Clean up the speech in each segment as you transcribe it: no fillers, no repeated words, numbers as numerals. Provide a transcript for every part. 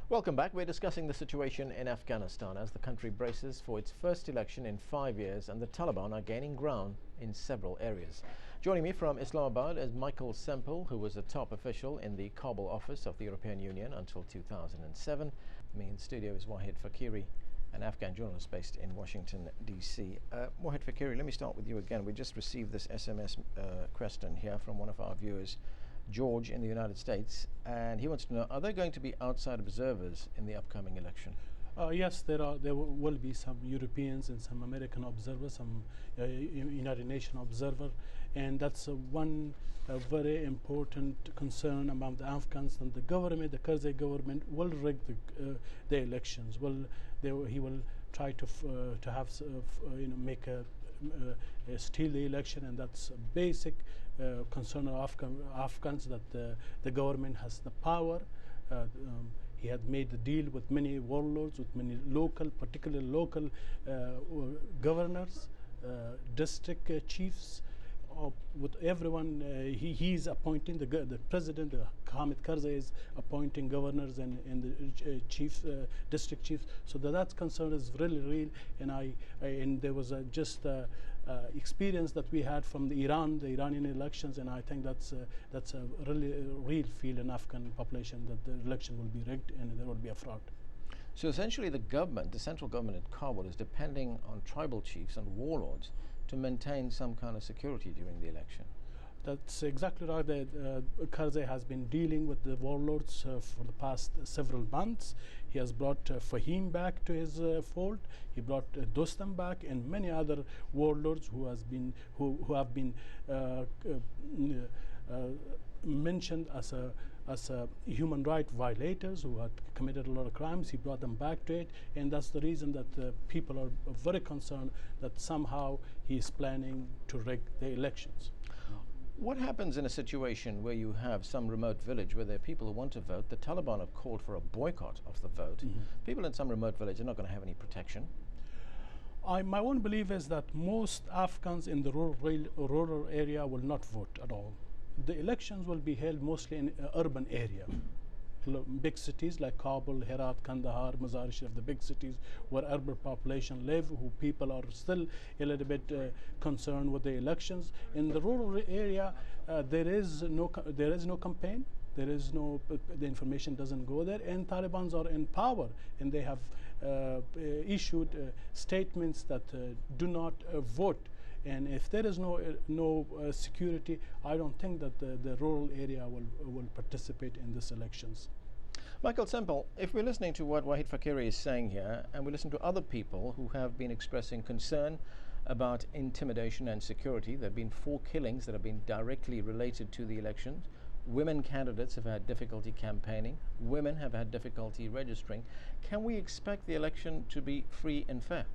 Welcome back. We're discussing the situation in Afghanistan as the country braces for its first election in 5 years and the Taliban are gaining ground in several areas. Joining me from Islamabad is Michael Semple, who was a top official in the Kabul office of the European Union until 2007. Me in studio is Wahid Fakiri, an Afghan journalist based in Washington, D.C. Wahid Fakiri, let me start with you again. We just received this SMS question here from one of our viewers, George in the United States, and he wants to know, are there going to be outside observers in the upcoming election? Yes, there will be some Europeans and some American observers, some United Nations observer, and that's one very important concern among the Afghans. And the government, the Karzai government, will rig the elections. He will try to have make a steal the election, and that's a basic concern of Afghans, that the government has the power. He had made the deal with many warlords, with many local, particularly local governors, district chiefs, with everyone. He's appointing the president. Hamid Karzai is appointing governors and the chiefs, district chiefs. So that concern is really real. And there was just experience that we had from the Iranian elections, and I think that's a really real feel in Afghan population that the election will be rigged and there will be a fraud. So essentially the central government in Kabul is depending on tribal chiefs and warlords to maintain some kind of security during the election. That's exactly right. Karzai has been dealing with the warlords for the past several months. He has brought Fahim back to his fold. He brought Dostum back, and many other warlords who have been mentioned as human rights violators, who had committed a lot of crimes. He brought them back to it, and that's the reason that people are very concerned that somehow he is planning to rig the elections. What happens in a situation where you have some remote village where there are people who want to vote? The Taliban have called for a boycott of the vote. People in some remote village are not going to have any protection. My own belief is that most Afghans in the rural area will not vote at all. The elections will be held mostly in urban area. Big cities like Kabul, Herat, Kandahar, Mazar-e-Sharif, the big cities where urban population live, who people are still a little bit concerned with the elections. In the rural area, there is no campaign. The information doesn't go there, and Talibans are in power, and they have issued statements that do not vote. And if there is no security, I don't think that the rural area will participate in these elections. Michael Semple, if we're listening to what Wahid Fakiri is saying here, and we listen to other people who have been expressing concern about intimidation and security, there have been 4 killings that have been directly related to the elections. Women candidates have had difficulty campaigning. Women have had difficulty registering. Can we expect the election to be free and fair?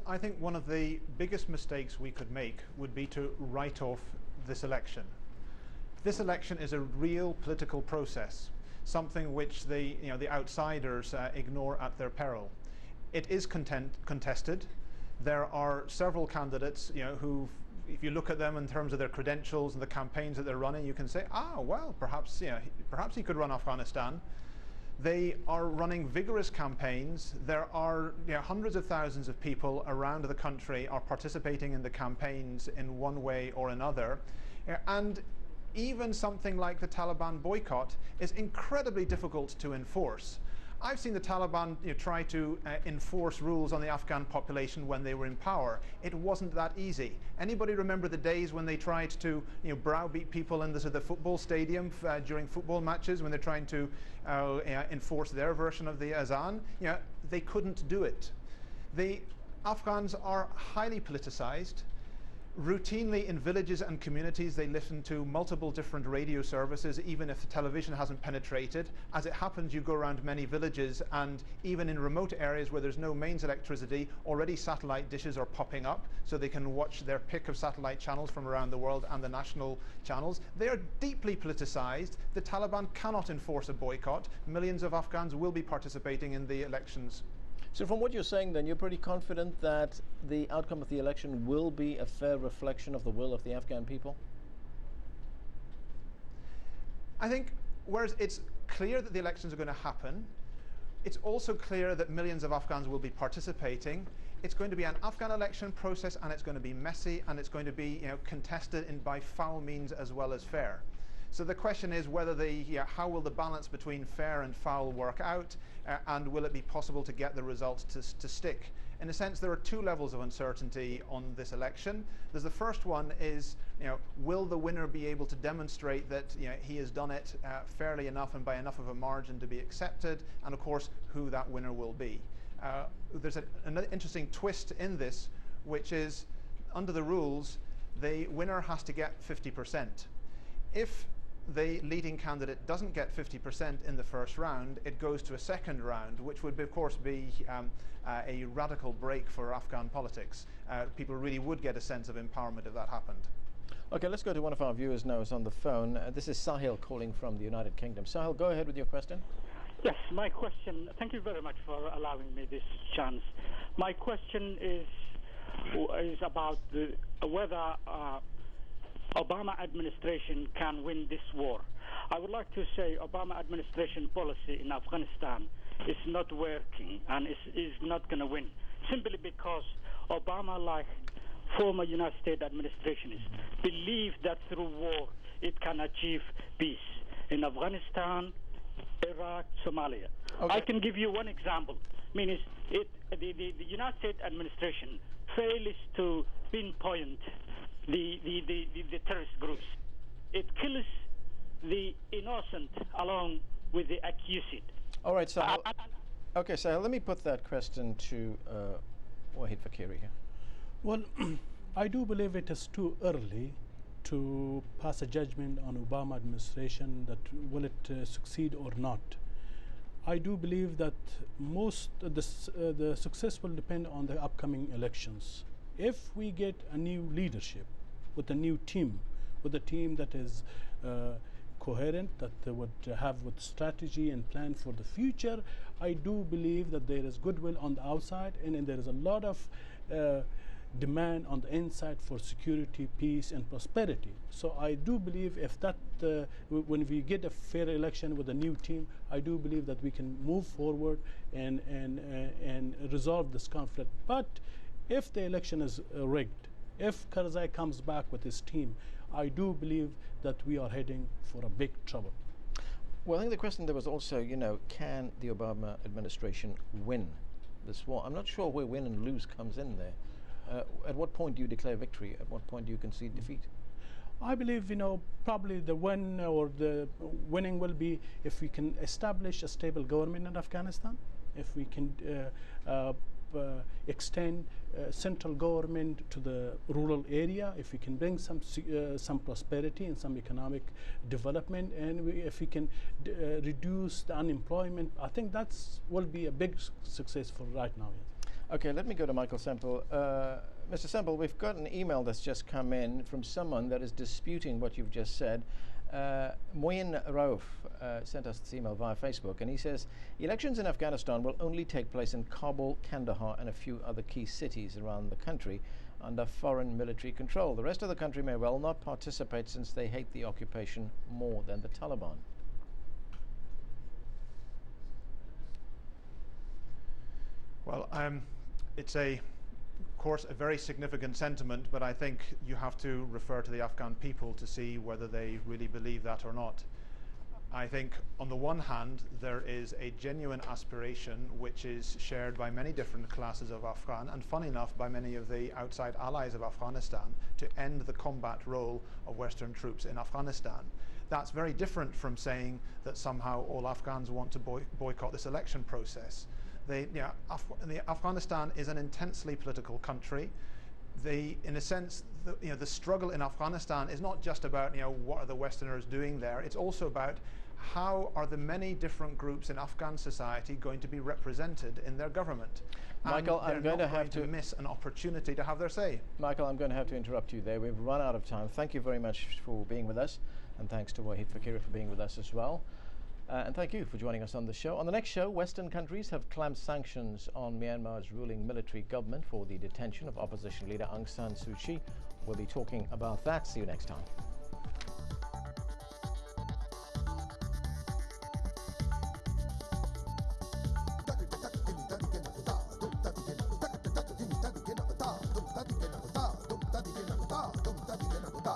I think one of the biggest mistakes we could make would be to write off this election. This election is a real political process, something which the outsiders ignore at their peril. It is contested. There are several candidates, who, if you look at them in terms of their credentials and the campaigns that they're running, you can say, well, perhaps he could run Afghanistan. They are running vigorous campaigns. There are hundreds of thousands of people around the country are participating in the campaigns in one way or another. And even something like the Taliban boycott is incredibly difficult to enforce. I've seen the Taliban try to enforce rules on the Afghan population when they were in power. It wasn't that easy. Anybody remember the days when they tried to browbeat people in the football stadium during football matches, when they're trying to enforce their version of the azan? They couldn't do it. The Afghans are highly politicized. Routinely in villages and communities, they listen to multiple different radio services, even if the television hasn't penetrated. As it happens, you go around many villages, and even in remote areas where there's no mains electricity, already satellite dishes are popping up so they can watch their pick of satellite channels from around the world and the national channels. They are deeply politicized. The Taliban cannot enforce a boycott. Millions of Afghans will be participating in the elections. So from what you're saying then, you're pretty confident that the outcome of the election will be a fair reflection of the will of the Afghan people? I think, whereas it's clear that the elections are going to happen. It's also clear that millions of Afghans will be participating. It's going to be an Afghan election process, and it's going to be messy, and it's going to be contested by foul means as well as fair. So the question is whether how will the balance between fair and foul work out, and will it be possible to get the results to stick? In a sense, there are two levels of uncertainty on this election. There's the first one is, will the winner be able to demonstrate that he has done it fairly enough and by enough of a margin to be accepted, and of course, who that winner will be. There's another interesting twist in this, which is, under the rules, the winner has to get 50%. If the leading candidate doesn't get 50% in the first round, it goes to a second round, which would, of course, be a radical break for Afghan politics. People really would get a sense of empowerment if that happened. Okay, let's go to one of our viewers now who's on the phone. This is Sahil calling from the United Kingdom. Sahil, go ahead with your question. Yes, my question, thank you very much for allowing me this chance. My question is about whether Obama administration can win this war. I would like to say Obama administration policy in Afghanistan is not working and is not going to win, simply because Obama, like former United States administrations, believe that through war it can achieve peace in Afghanistan, Iraq, Somalia. Okay. I can give you one example. The United States administration fails to pinpoint the terrorist groups. It kills the innocent along with the accused. All right, Sahil. Okay, Sahil, let me put that question to Wahid Fakiri here. Well, I do believe it is too early to pass a judgment on Obama administration that will it succeed or not. I do believe that most the success will depend on the upcoming elections. If we get a new leadership with a new team, with a team that is coherent, that they would have with strategy and plan for the future, I do believe that there is goodwill on the outside, and there is a lot of demand on the inside for security, peace, and prosperity. So I do believe if that, when we get a fair election with a new team, I do believe that we can move forward and resolve this conflict. But if the election is rigged, if Karzai comes back with his team, I do believe that we are heading for a big trouble. Well, I think the question there was also, can the Obama administration win this war? I'm not sure where win and lose comes in there. At what point do you declare victory? At what point do you concede defeat? I believe, probably the win or the winning will be if we can establish a stable government in Afghanistan, if we can extend central government to the rural area, if we can bring some prosperity and some economic development, and if we can reduce the unemployment, I think that's will be a big success for right now. Yes. Okay, let me go to Michael Semple. Mr. Semple, we've got an email that's just come in from someone that is disputing what you've just said. Moin Rauf sent us this email via Facebook, and he says, elections in Afghanistan will only take place in Kabul, Kandahar, and a few other key cities around the country under foreign military control. The rest of the country may well not participate since they hate the occupation more than the Taliban. Well, it's of course, a very significant sentiment, but I think you have to refer to the Afghan people to see whether they really believe that or not. I think, on the one hand, there is a genuine aspiration which is shared by many different classes of Afghan, and funny enough, by many of the outside allies of Afghanistan, to end the combat role of Western troops in Afghanistan. That's very different from saying that somehow all Afghans want to boycott this election process. Afghanistan is an intensely political country. In a sense, the struggle in Afghanistan is not just about what are the Westerners doing there. It's also about how are the many different groups in Afghan society going to be represented in their government. Michael, I'm going to have to miss an opportunity to have their say. Michael, I'm going to have to interrupt you there. We've run out of time. Thank you very much for being with us, and thanks to Wahid Fakiri for being with us as well. And thank you for joining us on the show. On the next show, Western countries have clamped sanctions on Myanmar's ruling military government for the detention of opposition leader Aung San Suu Kyi. We'll be talking about that. See you next time. digena kuta,